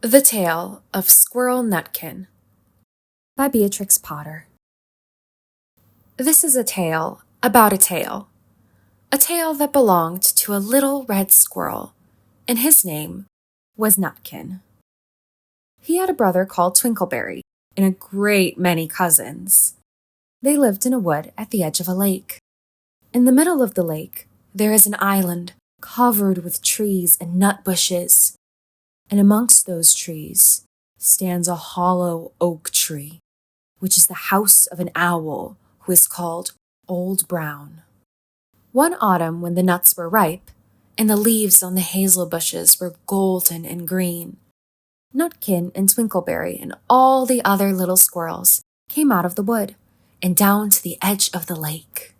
The Tale of Squirrel Nutkin by Beatrix Potter. This is a tale about a tale that belonged to a little red squirrel, and his name was Nutkin. He had a brother called Twinkleberry and a great many cousins. They lived in a wood at the edge of a lake. In the middle of the lake, there is an island covered with trees and nut bushes. And amongst those trees stands a hollow oak tree, which is the house of an owl who is called Old Brown. One autumn, when the nuts were ripe, and the leaves on the hazel bushes were golden and green, Nutkin and Twinkleberry and all the other little squirrels came out of the wood and down to the edge of the lake.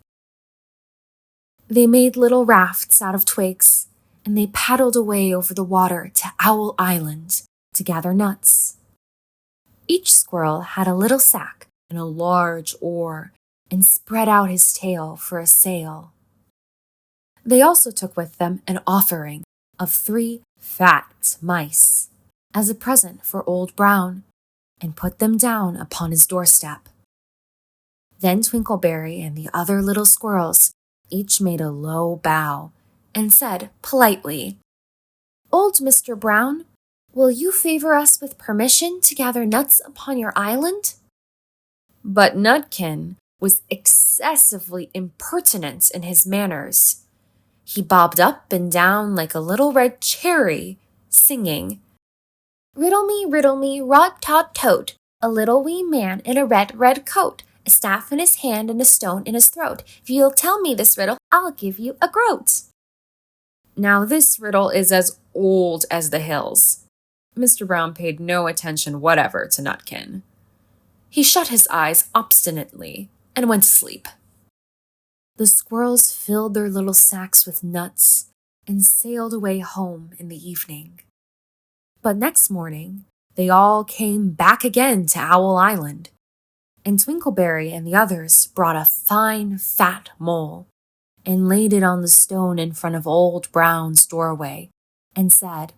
They made little rafts out of twigs, and they paddled away over the water to Owl Island to gather nuts. Each squirrel had a little sack and a large oar and spread out his tail for a sail. They also took with them an offering of 3 fat mice as a present for Old Brown and put them down upon his doorstep. Then Twinkleberry and the other little squirrels each made a low bow and said politely, "Old Mr. Brown, will you favor us with permission to gather nuts upon your island?" But Nutkin was excessively impertinent in his manners. He bobbed up and down like a little red cherry, singing, riddle me, rot-tot-tote, a little wee man in a red, red coat, a staff in his hand and a stone in his throat. If you'll tell me this riddle, I'll give you a groat." Now this riddle is as old as the hills. Mr. Brown paid no attention whatever to Nutkin. He shut his eyes obstinately and went to sleep. The squirrels filled their little sacks with nuts and sailed away home in the evening. But next morning, they all came back again to Owl Island, and Twinkleberry and the others brought a fine, fat mole and laid it on the stone in front of Old Brown's doorway, and said,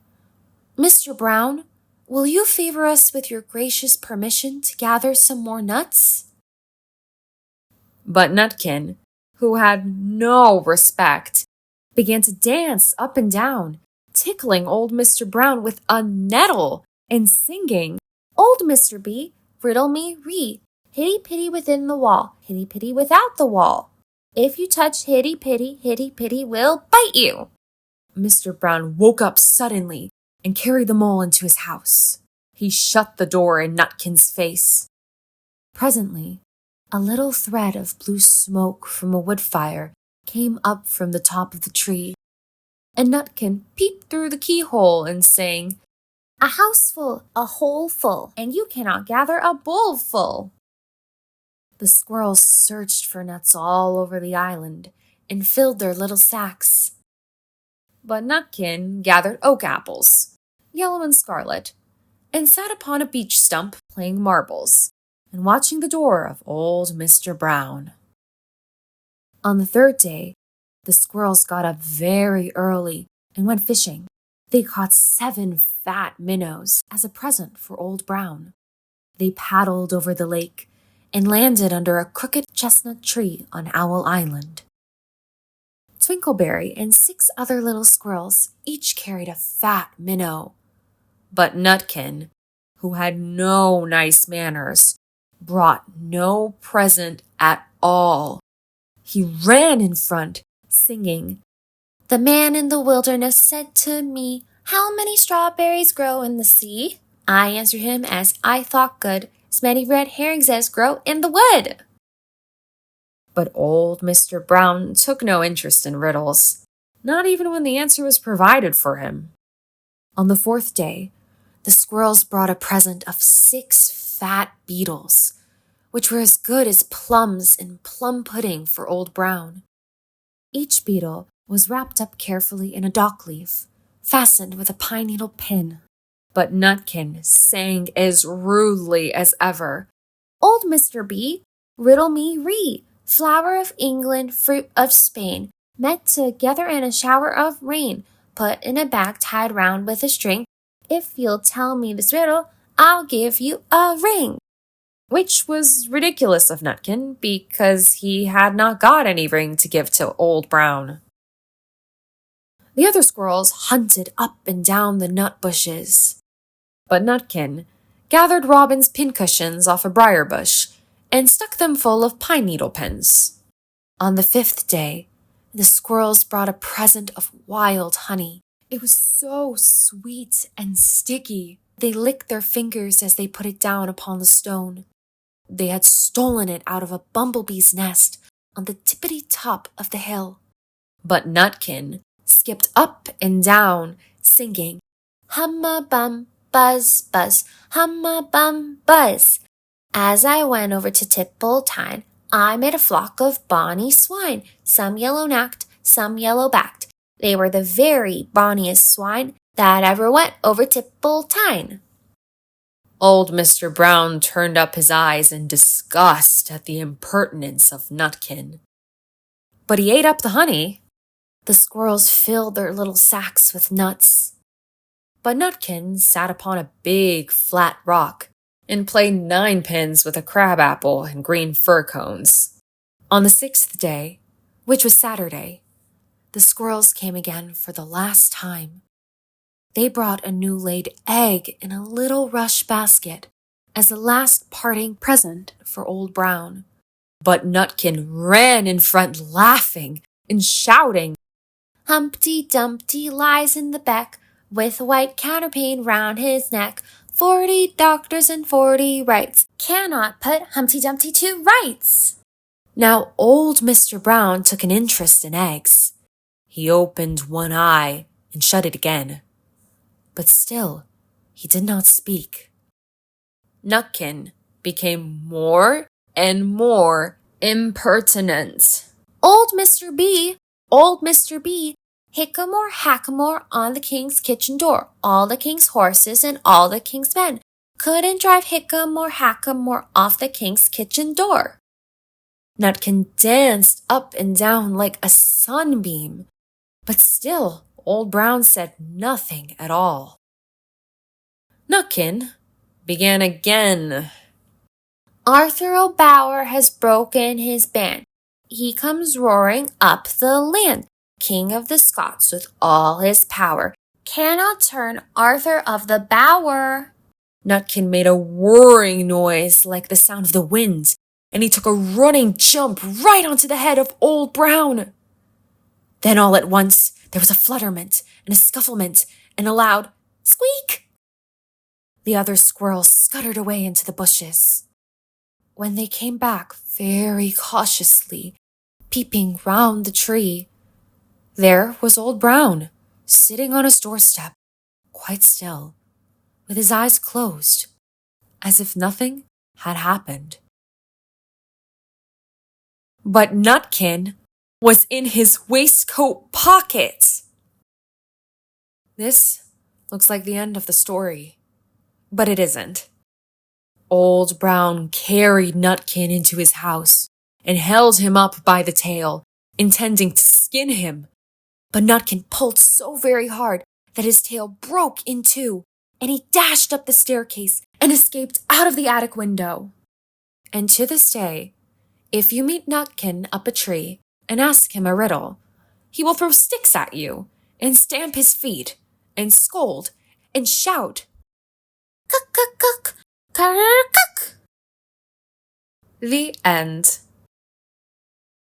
"Mr. Brown, will you favor us with your gracious permission to gather some more nuts?" But Nutkin, who had no respect, began to dance up and down, tickling old Mr. Brown with a nettle and singing, "Old Mr. B, riddle me ree, hitty-pitty within the wall, hitty-pitty without the wall. If you touch hitty-pitty, we'll bite you." Mr. Brown woke up suddenly and carried the mole into his house. He shut the door in Nutkin's face. Presently, a little thread of blue smoke from a wood fire came up from the top of the tree, and Nutkin peeped through the keyhole and sang, "A house full, a hole full, and you cannot gather a bowl full." The squirrels searched for nuts all over the island and filled their little sacks. But Nutkin gathered oak apples, yellow and scarlet, and sat upon a beech stump playing marbles and watching the door of old Mr. Brown. On the 3rd day, the squirrels got up very early and went fishing. They caught 7 fat minnows as a present for Old Brown. They paddled over the lake and landed under a crooked chestnut tree on Owl Island. Twinkleberry and 6 other little squirrels each carried a fat minnow. But Nutkin, who had no nice manners, brought no present at all. He ran in front, singing, "The man in the wilderness said to me, 'How many strawberries grow in the sea?' I answered him as I thought good, 'As many red herrings as grow in the wood.'" But old Mr. Brown took no interest in riddles, not even when the answer was provided for him. On the 4th day, the squirrels brought a present of 6 fat beetles, which were as good as plums in plum pudding for Old Brown. Each beetle was wrapped up carefully in a dock leaf, fastened with a pine needle pin. But Nutkin sang as rudely as ever, "Old Mr. B, riddle me ree, flower of England, fruit of Spain, met together in a shower of rain, put in a bag tied round with a string, If you'll tell me this riddle, I'll give you a ring. Which was ridiculous of Nutkin, because he had not got any ring to give to Old Brown. The other squirrels hunted up and down the nut bushes. But Nutkin gathered Robin's pincushions off a briar bush and stuck them full of pine needle pins. On the 5th day, the squirrels brought a present of wild honey. It was so sweet and sticky. They licked their fingers as they put it down upon the stone. They had stolen it out of a bumblebee's nest on the tippity top of the hill. But Nutkin skipped up and down, singing, "Hum-a-bum, buzz, buzz, hum-a-bum, buzz. As I went over to Tipple-tine, I made a flock of bonny swine, some yellow-nacked, some yellow-backed. They were the very bonniest swine that ever went over Tipple-tine." Old Mr. Brown turned up his eyes in disgust at the impertinence of Nutkin. But he ate up the honey. The squirrels filled their little sacks with nuts. But Nutkin sat upon a big, flat rock and played ninepins with a crabapple and green fir cones. On the 6th day, which was Saturday, the squirrels came again for the last time. They brought a new-laid egg in a little rush basket as a last parting present for Old Brown. But Nutkin ran in front laughing and shouting, "Humpty Dumpty lies in the beck, with a white counterpane round his neck. 40 doctors and 40 rights cannot put Humpty Dumpty to rights." Now old Mr. Brown took an interest in eggs. He opened one eye and shut it again. But still, he did not speak. Nutkin became more and more impertinent. Old Mr. B, hickamore hackamore on the king's kitchen door. All the king's horses and all the king's men couldn't drive hickamore hackamore off the king's kitchen door. Nutkin danced up and down like a sunbeam, but still Old Brown said nothing at all. Nutkin began again. "Arthur O'Bower has broken his ban. He comes roaring up the land. King of the Scots with all his power. Cannot turn Arthur of the Bower." Nutkin made a whirring noise like the sound of the wind, and he took a running jump right onto the head of Old Brown. Then all at once, there was a flutterment and a scufflement and a loud squeak. The other squirrels scuttered away into the bushes. When they came back very cautiously, peeping round the tree, there was Old Brown, sitting on his doorstep, quite still, with his eyes closed, as if nothing had happened. But Nutkin was in his waistcoat pocket. This looks like the end of the story, but it isn't. Old Brown carried Nutkin into his house and held him up by the tail, intending to skin him. But Nutkin pulled so very hard that his tail broke in two, and he dashed up the staircase and escaped out of the attic window. And to this day, if you meet Nutkin up a tree and ask him a riddle, he will throw sticks at you and stamp his feet and scold and shout, "Cuck, cuck, cuck, cuck, cuck." The end.